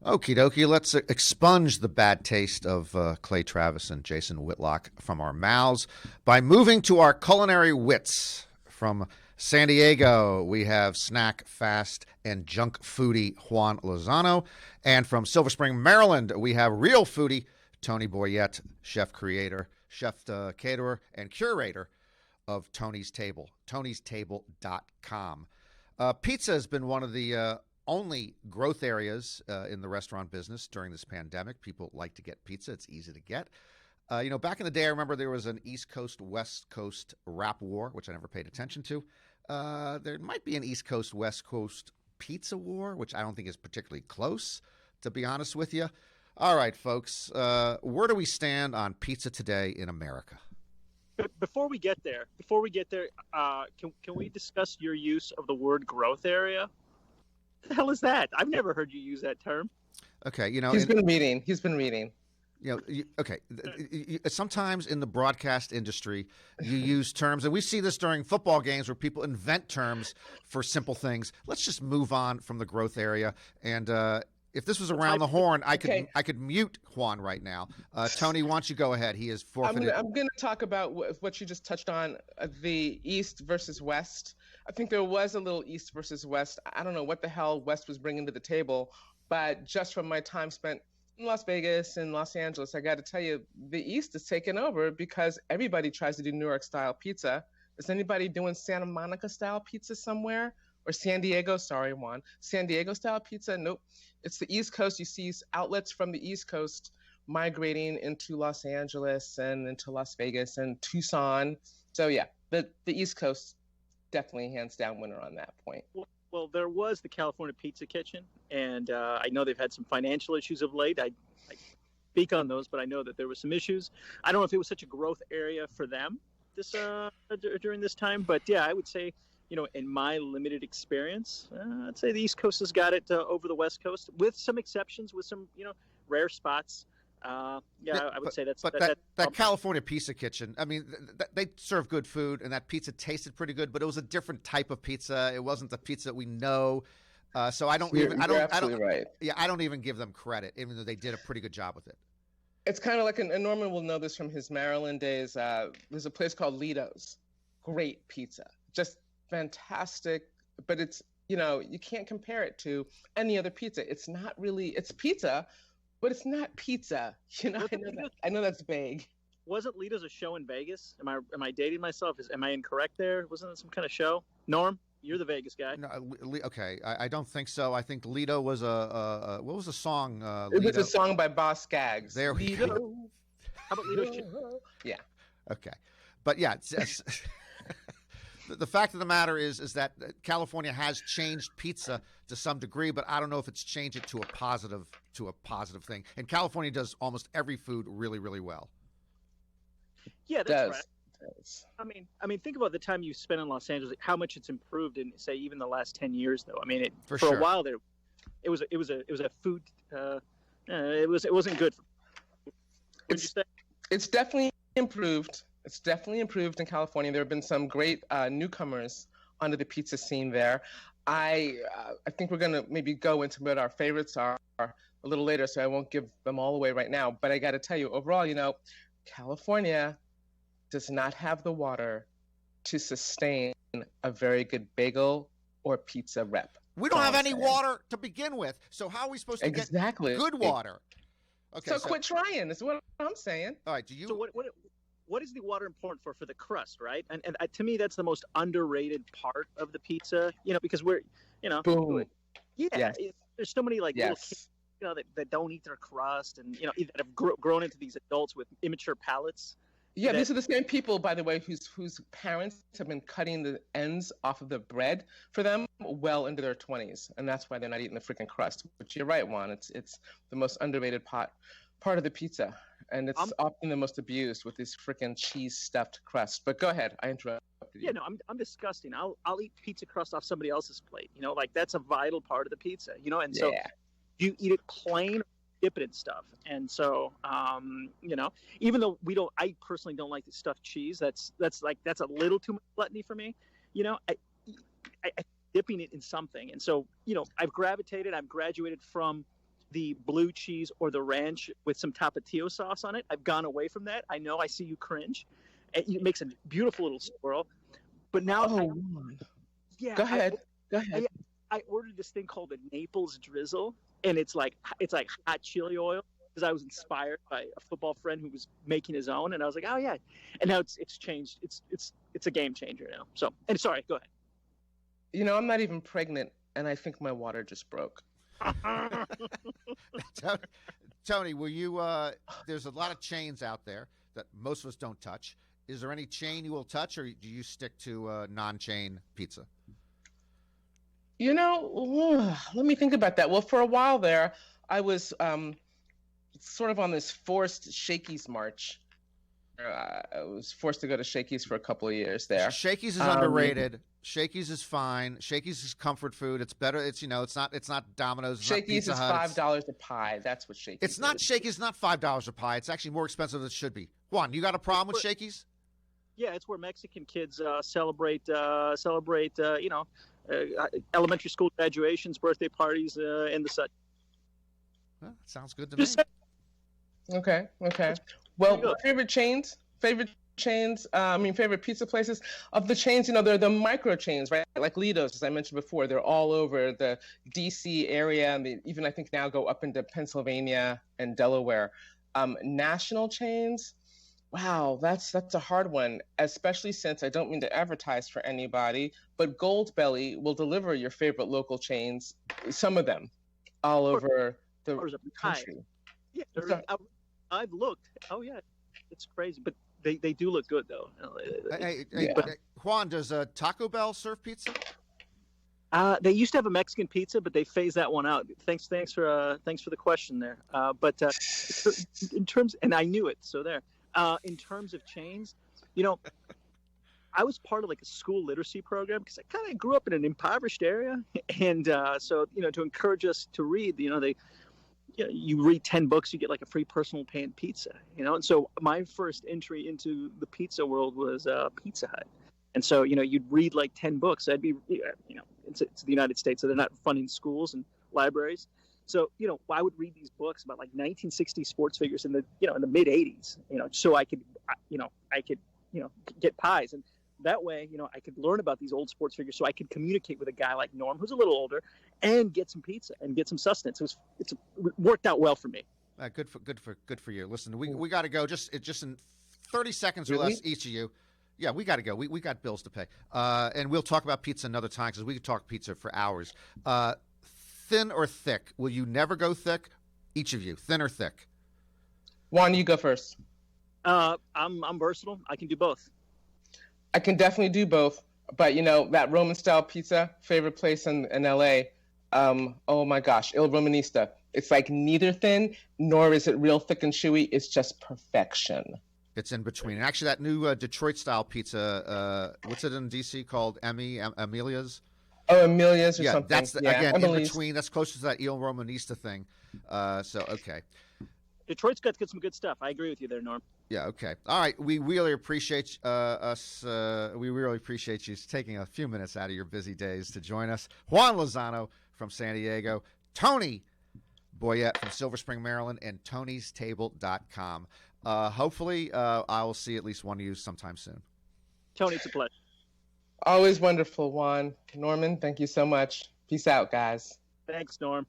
Okie dokie, let's expunge the bad taste of Clay Travis and Jason Whitlock from our mouths by moving to our culinary wits. From San Diego, we have snack, fast, and junk foodie Juan Lozano. And from Silver Spring, Maryland, we have real foodie Tony Boyette, chef creator, chef caterer, and curator of Tony's Table, tonystable.com. Pizza has been one of the only growth areas in the restaurant business during this pandemic. People like to get pizza. It's easy to get. Back in the day, I remember there was an East Coast, West Coast rap war, which I never paid attention to. There might be an East Coast, West Coast pizza war, which I don't think is particularly close, to be honest with you. All right, folks, where do we stand on pizza today in America? But can we discuss your use of the word growth area? What the hell is that? I've never heard you use that term. Okay, He's been reading. Sometimes in the broadcast industry, you use terms, and we see this during football games where people invent terms for simple things. Let's just move on from the growth area. And if this was around the horn, I could mute Juan right now. Tony, why don't you go ahead? He is forfeited. I'm going to talk about what you just touched on, the East versus West. I think there was a little East versus West. I don't know what the hell West was bringing to the table, but just from my time spent in Las Vegas and Los Angeles, I got to tell you, the East is taking over because everybody tries to do New York-style pizza. Is anybody doing Santa Monica-style pizza somewhere? Or San Diego, sorry, Juan. San Diego-style pizza? Nope. It's the East Coast. You see outlets from the East Coast migrating into Los Angeles and into Las Vegas and Tucson. So yeah, the East Coast definitely hands down winner on that point. Well, there was the California Pizza Kitchen, and I know they've had some financial issues of late. I speak on those, but I know that there were some issues. I don't know if it was such a growth area for them during this time, but yeah, I would say, in my limited experience, I'd say the East Coast has got it over the West Coast, with some exceptions, with some, rare spots. I would say that's. But that California Pizza Kitchen, I mean, they serve good food, and that pizza tasted pretty good, but it was a different type of pizza. It wasn't the pizza that we know. So I don't even give them credit, even though they did a pretty good job with it. It's kind of like, and Norman will know this from his Maryland days. There's a place called Lito's. Great pizza, just fantastic, but it's, you can't compare it to any other pizza. It's not really, it's pizza, but it's not pizza. I know that's vague. Wasn't Lito's a show in Vegas? Am I dating myself? Am I incorrect there? Wasn't it some kind of show? Norm, you're the Vegas guy. No, okay, I don't think so. I think Lito was what was the song? It was a song by Boss Skaggs. There we go. How about Lito? Yeah. Okay, but yeah. The fact of the matter is that California has changed pizza to some degree, but I don't know if it's changed it to a positive thing. And California does almost every food really, really well. Yeah, that's right. I mean, think about the time you spent in Los Angeles. How much it's improved in, say, even the last 10 years, though. I mean, for sure. A while there, it was a food. It wasn't good. Would you say? It's definitely improved. It's definitely improved in California. There have been some great newcomers onto the pizza scene there. I think we're going to maybe go into what our favorites are a little later, so I won't give them all away right now. But I got to tell you, overall, California does not have the water to sustain a very good bagel or pizza rep. We don't have any water to begin with, so how are we supposed to get good water? Okay, so quit trying. That's what I'm saying. All right, do you? So what is the water important for the crust, right? And to me, that's the most underrated part of the pizza, because we're, boom. Yeah, yes. There's so many little kids, that don't eat their crust, and that have grown into these adults with immature palates. Yeah, these are the same people, by the way, whose parents have been cutting the ends off of the bread for them well into their 20s, and that's why they're not eating the freaking crust. But you're right, Juan. It's the most underrated part of the pizza, and it's often the most abused with this freaking cheese stuffed crust. But go ahead, I interrupted you. Yeah, no, I'm disgusting. I'll eat pizza crust off somebody else's plate. That's a vital part of the pizza. And so you eat it plain, dip it in stuff. And so even though I personally don't like the stuffed cheese. That's a little too much gluttony for me. I dipping it in something, and so I've graduated from the blue cheese or the ranch with some tapatio sauce on it. I've gone away from that. I know I see you cringe. It makes a beautiful little swirl. But now, Go ahead. Go ahead. I ordered this thing called a Naples drizzle, and it's like hot chili oil, because I was inspired by a football friend who was making his own, and I was like, oh yeah. And now it's changed. It's a game changer now. So, and sorry, go ahead. You know, I'm not even pregnant, and I think my water just broke. Tony, will you? There's a lot of chains out there that most of us don't touch. Is there any chain you will touch, or do you stick to non-chain pizza? You know, let me think about that. Well, for a while there, I was sort of on this forced Shakey's march. I was forced to go to Shakey's for a couple of years there. Shakey's is underrated. Shakey's is fine. Shakey's is comfort food. It's better. It's it's not Domino's. It's Shakey's not is $5 a pie. That's what Shakey's. It's not is. Shakey's. Not $5 a pie. It's actually more expensive than it should be. Juan, you got a problem with Shakey's? Yeah, it's where Mexican kids celebrate elementary school graduations, birthday parties, and the such. Well, that sounds good to me. Okay. Well, favorite pizza places. Of the chains, there are the micro chains, right? Like Lido's, as I mentioned before, they're all over the DC area, and they even, I think, now go up into Pennsylvania and Delaware. National chains, wow, that's a hard one, especially since I don't mean to advertise for anybody, but Goldbelly will deliver your favorite local chains, some of them, all over the country. Yeah, I've looked. Oh yeah, it's crazy, but they do look good though. Hey, Juan, does Taco Bell serve pizza? They used to have a Mexican pizza, but they phased that one out. Thanks for the question there. But in terms, and I knew it, so there. In terms of chains, I was part of like a school literacy program because I kind of grew up in an impoverished area, and so to encourage us to read, you read 10 books, you get like a free personal pan pizza, and so my first entry into the pizza world was Pizza Hut. And so, you'd read like 10 books. That'd be, it's the United States, so they're not funding schools and libraries. So, I would read these books about like 1960 sports figures in the mid 80s, so I could get pies. And that way, I could learn about these old sports figures, so I could communicate with a guy like Norm, who's a little older, and get some pizza and get some sustenance. It worked out well for me. Good for you. Listen, we got to go just in 30 seconds or less, each of you. Yeah, we got to go. We got bills to pay. And we'll talk about pizza another time because we could talk pizza for hours. Thin or thick? Will you never go thick? Each of you, thin or thick? Juan, you go first. I'm versatile. I can do both. I can definitely do both. But, that Roman style pizza, favorite place in LA. Oh my gosh, Il Romanista. It's like neither thin nor is it real thick and chewy. It's just perfection. It's in between. And actually, that new Detroit-style pizza, what's it in D.C. called? Amelia's? Oh, Amelia's or something. That's again, Emily's. In between. That's closer to that Il Romanista thing. So, okay. Detroit's got some good stuff. I agree with you there, Norm. Yeah, okay. All right. We really appreciate we really appreciate you taking a few minutes out of your busy days to join us. Juan Lozano from San Diego. Tony Boyette from Silver Spring, Maryland, and Tony'sTable.com. Hopefully, I will see at least one of you sometime soon. Tony, it's a pleasure. Always wonderful, Juan. Norman, thank you so much. Peace out, guys. Thanks, Norm.